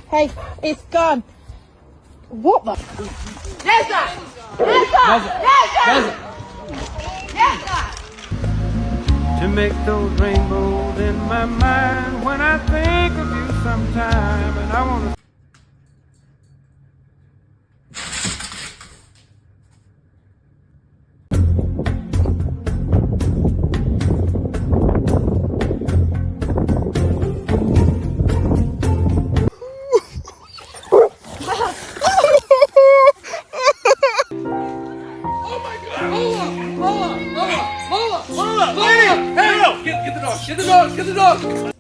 Hey, it's gone. What the? Yes, sir. Yes, sir. Yes, sir. Yes, sir. To make those rainbows in my mind when I think of you sometime, and I want to. Get the dog. Get the dog. Get the dog.